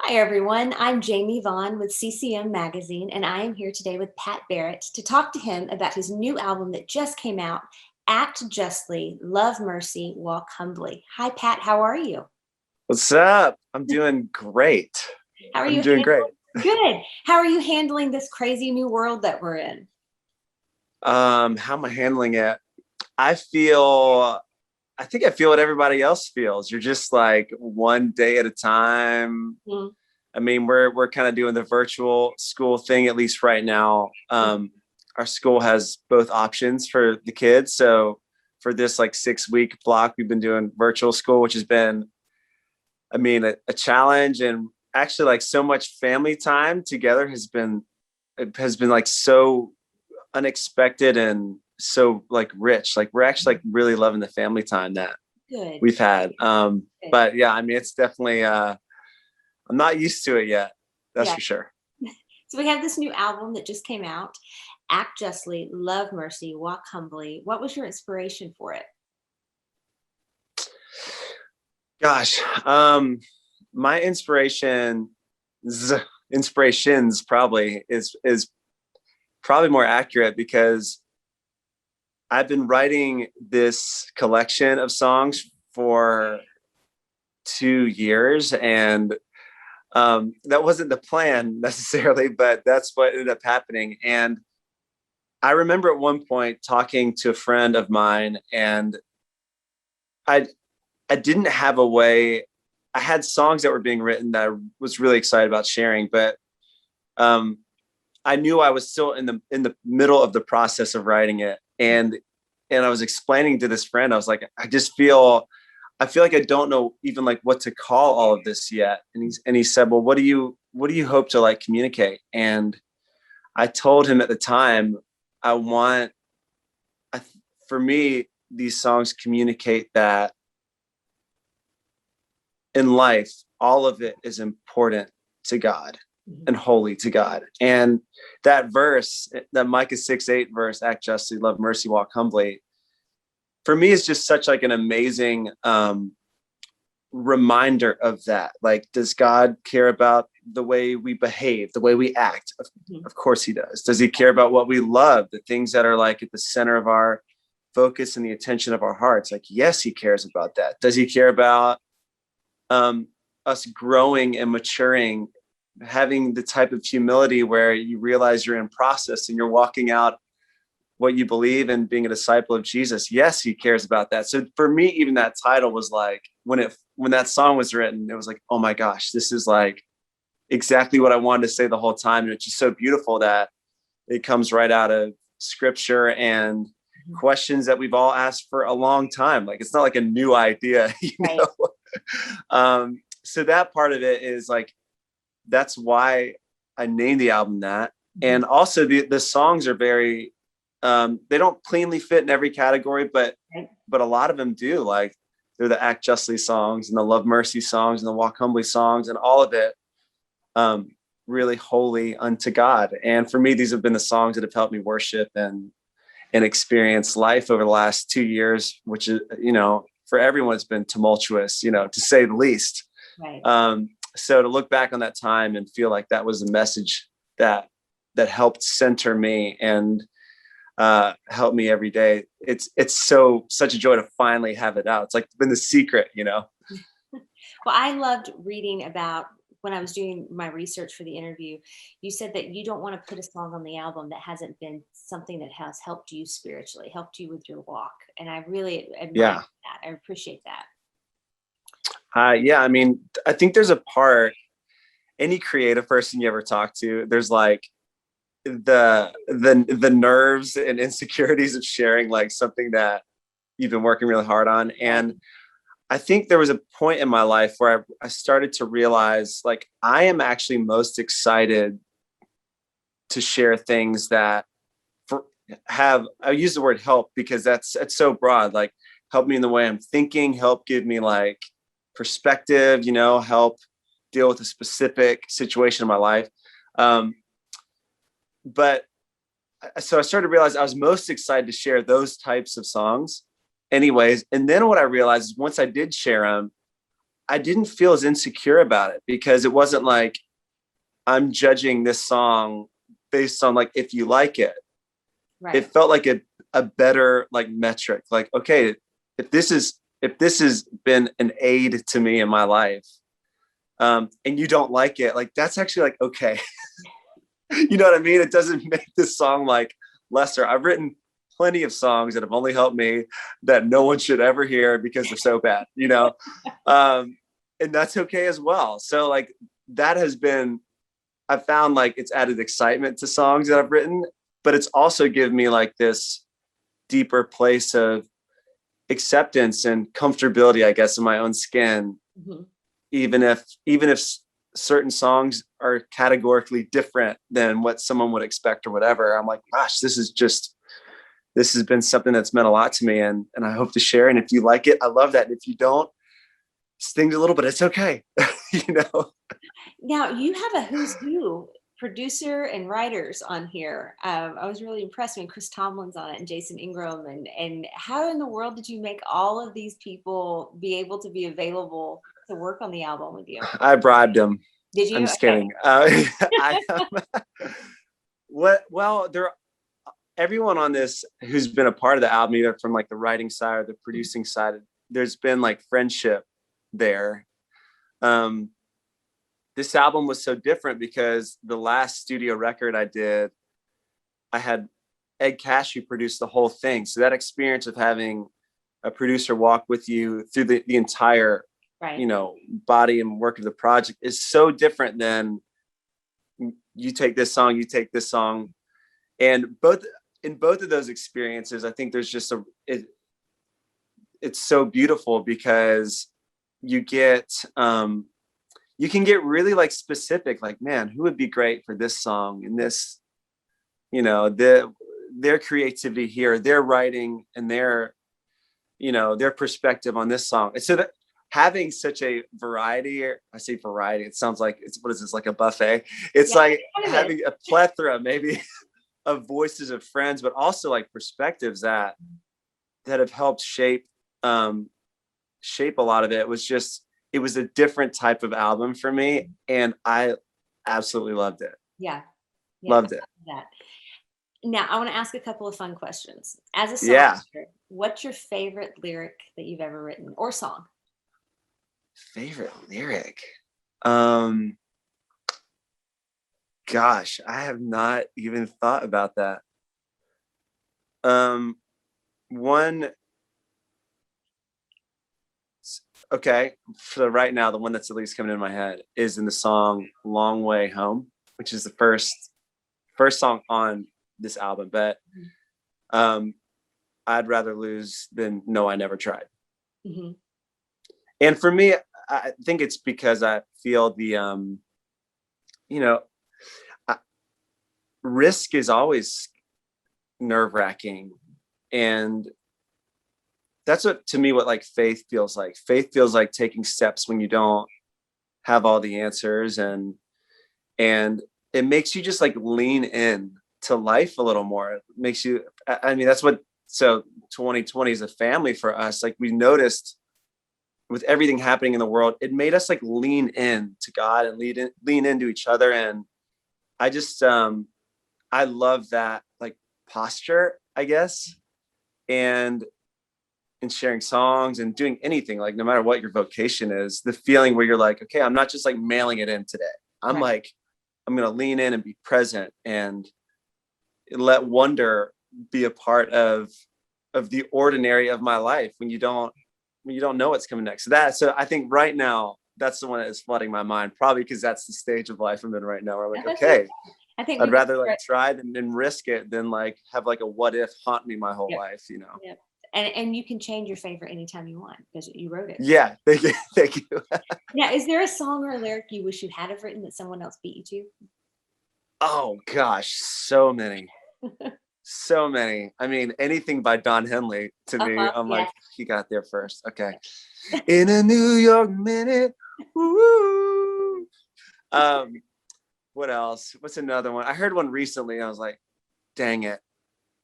Hi, everyone. I'm Jamie Vaughn with CCM Magazine, and I am here today with Pat Barrett to talk to him about his new album that just came out, Act Justly, Love Mercy, Walk Humbly. Hi, Pat. How are you? What's up? I'm doing great. How are I'm you doing great. handling? Good. How are you handling this crazy new world that we're in? How am I handling it? I feel I think I feel what everybody else feels. You're just like one day at a time. Mm, I mean, we're kind of doing the virtual school thing, at least right now. mm, Our school has both options for the kids. So for this like 6 week block, we've been doing virtual school, which has been, I mean, a challenge, and actually like so much family time together has been like so unexpected and so like rich. Like we're actually like really loving the family time that Good. we've had. Good. But yeah, I mean, it's definitely I'm not used to it yet. That's Yeah. for sure. So we have this new album that just came out, Act Justly, Love Mercy, Walk Humbly. What was your inspiration for it? Gosh, my inspirations probably is probably more accurate because I've been writing this collection of songs for 2 years, and that wasn't the plan necessarily, but that's what ended up happening. And I remember at one point talking to a friend of mine, and I I didn't have a way. I had songs that were being written that I was really excited about sharing, but um, I knew I was still in the middle of the process of writing it, and I was explaining to this friend, I was like, I feel like I don't know even like what to call all of this yet. And he said, well, what do you hope to like communicate? And I told him at the time, I want, I, for me, these songs communicate that in life, all of it is important to God Mhm. and holy to God. And that verse, that Micah 6:8 verse, act justly, love mercy, walk humbly, for me is just such like an amazing reminder of that. Like, does God care about the way we behave, the way we act? Mhm. Of course he does. Does he care about what we love, the things that are like at the center of our focus and the attention of our hearts? Like, yes, he cares about that. Does he care about um, us growing and maturing, having the type of humility where you realize you're in process and you're walking out what you believe and being a disciple of Jesus? Yes, he cares about that. So for me, even that title was like, when that song was written, it was like, oh my gosh, this is like exactly what I wanted to say the whole time. And it's just so beautiful that it comes right out of scripture and Mhm. questions that we've all asked for a long time. Like, it's not like a new idea, Right. So that part of it is like, that's why I named the album that. Mhm. And also the songs are very, they don't cleanly fit in every category, Right. but a lot of them do. Like, they're the Act Justly songs and the Love Mercy songs and the Walk Humbly songs, and all of it um, really holy unto God. And for me, these have been the songs that have helped me worship and experience life over the last 2 years, which is, for everyone, it's been tumultuous, to say the least. Right. So to look back on that time and feel like that was a message that helped center me and help me every day. It's such a joy to finally have it out. It's like been the secret. Well, I loved reading about when I was doing my research for the interview. You said that you don't want to put a song on the album that hasn't been something that has helped you spiritually, helped you with your walk. And I really admire Yeah. that. I appreciate that. Yeah. I mean, I think there's a part, any creative person you ever talk to, there's like the nerves and insecurities of sharing like something that you've been working really hard on. Right. And I think there was a point in my life where I started to realize like I am actually most excited to share things that for I use the word help because it's so broad. Like, help me in the way I'm thinking, help give me like perspective, help deal with a specific situation in my life. Um, but so I started to realize I was most excited to share those types of songs anyways. And then what I realized is once I did share them, I didn't feel as insecure about it, because it wasn't like I'm judging this song based on like if you like it. Right. It felt like a better like metric. Like, okay, if this has been an aid to me in my life, and you don't like it, like that's actually like okay. You know what I mean? It doesn't make this song like lesser. I've written plenty of songs that have only helped me, that no one should ever hear because they're so bad, you know? And that's okay as well. So like that has been, I found like it's added excitement to songs that I've written, but it's also given me like this deeper place of acceptance and comfortability, I guess, in my own skin. Mm-hmm. Even if certain songs are categorically different than what someone would expect or whatever, I'm like, gosh, this has been something that's meant a lot to me, and I hope to share. And if you like it, I love that. And if you don't, stings a little bit, it's okay. You know. Now you have a who's who producer and writers on here. I was really impressed when Chris Tomlin's on it and Jason Ingram, and how in the world did you make all of these people be able to be available to work on the album with you? I bribed them. Did you? I'm just kidding. Well, everyone on this who's been a part of the album, either from like the writing side or the producing side, there's been like friendship there. This album was so different because the last studio record I did, I had Ed Cashew produce the whole thing. So that experience of having a producer walk with you through the entire, right, you know, body and work of the project is so different than you take this song. And in both of those experiences, I think there's just it's so beautiful because you can get really like specific, like, man, who would be great for this song and this, you know, their creativity here, their writing and their, you know, their perspective on this song. And so that having such a variety, I say variety, it sounds like what is this, like a buffet? It's like having a plethora maybe of voices of friends, but also like perspectives that have helped shape a lot of it. It was a different type of album for me, and I absolutely loved it. Yeah. Loved it. That. Now, I want to ask a couple of fun questions. As a songwriter, what's your favorite lyric that you've ever written, or song? Favorite lyric? Gosh, I have not even thought about that. Okay, for right now, the one that's at least coming in my head is in the song "Long Way Home," which is the first song on this album. But I'd rather lose than no, I never tried. Mm-hmm. And for me, I think it's because I feel the you know, risk is always nerve-wracking, and that's what like faith feels like. Faith feels like taking steps when you don't have all the answers, and it makes you just like lean in to life a little more. It makes you, I mean, that's what, so 2020 is a family for us. Like we noticed with everything happening in the world, it made us like lean in to God and lean into each other. And I just, I love that like posture, I guess. And sharing songs and doing anything, like no matter what your vocation is, the feeling where you're like, okay, I'm not just like mailing it in today. I'm like, I'm going to lean in and be present and let wonder be a part of the ordinary of my life when you don't know what's coming next. So I think right now that's the one that is flooding my mind, probably because that's the stage of life I'm in right now. Where I'm like, okay, I think I'd rather like try and risk it than like have like a what if haunt me my whole life, you know? Yep. And you can change your favorite anytime you want because you wrote it. Yeah, thank you. Thank you. Now, is there a song or a lyric you wish you had have written that someone else beat you to? Oh gosh, so many. So many. I mean, anything by Don Henley to me, I'm like, he got there first. Okay. In a New York minute. Woo. What else? What's another one? I heard one recently. I was like, dang it.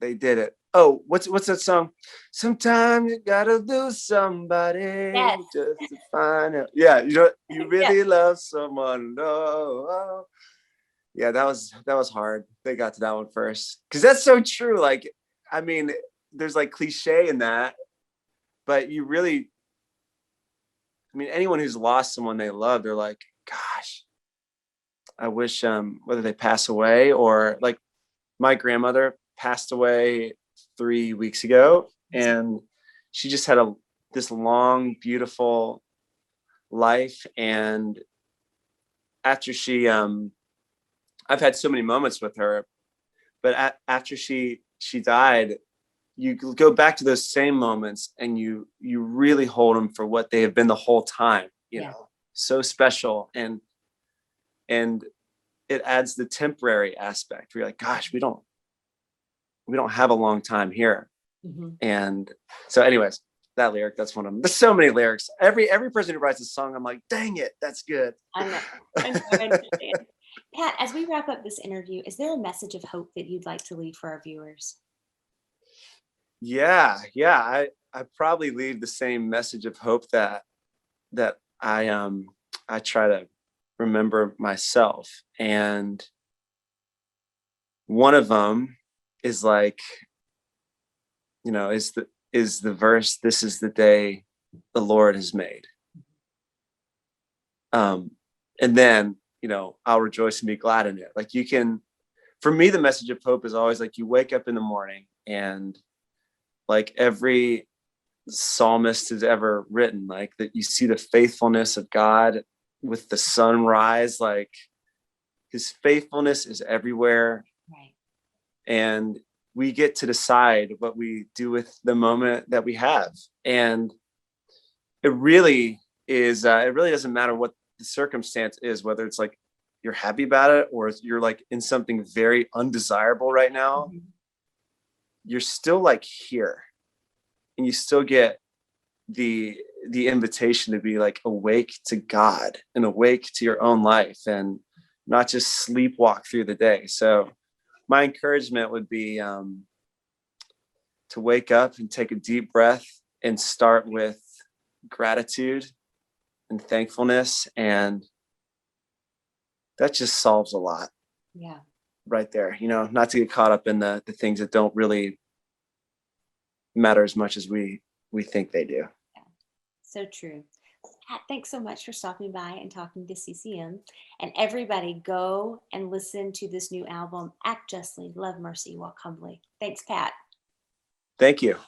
they did it. Oh, what's that song? Sometimes you gotta lose somebody Yes. just to find out. Yeah, you know, you Yeah. really love someone. No. Yeah, that was hard. They got to that one first. Because that's so true. Like, I mean, there's like cliche in that, but you really, I mean, anyone who's lost someone they love, they're like, gosh, I wish whether they pass away or like my grandmother passed away 3 weeks ago, and she just had this long, beautiful life. And after I've had so many moments with her, but after she died, you go back to those same moments and you really hold them for what they have been the whole time, Yeah. so special. And it adds the temporary aspect where you're like, gosh, we don't have a long time here. Mm-hmm. And so anyways, that lyric, that's one of them. There's so many lyrics. Every person who writes a song, I'm like, dang it, that's good. I know. I know. I understand. Pat, as we wrap up this interview, is there a message of hope that you'd like to leave for our viewers? Yeah. I probably leave the same message of hope that I try to remember myself. And one of them is like, is the verse, "This is the day the Lord has made." And then, I'll rejoice and be glad in it. Like, for me, the message of hope is always like, you wake up in the morning, and like every psalmist has ever written, like that you see the faithfulness of God with the sunrise, like his faithfulness is everywhere. Right. And we get to decide what we do with the moment that we have. And it really it really doesn't matter what the circumstance is, whether it's like you're happy about it or you're like in something very undesirable right now. Mm-hmm. You're still like here, and you still get the invitation to be like awake to God and awake to your own life, and not just sleepwalk through the day. So my encouragement would be to wake up and take a deep breath and start with gratitude and thankfulness, and that just solves a lot Yeah. right there. Not to get caught up in the things that don't really matter as much as we think they do. Yeah. So true. Pat, thanks so much for stopping by and talking to CCM. And everybody, go and listen to this new album, Act Justly, Love Mercy, Walk Humbly. Thanks, Pat. Thank you.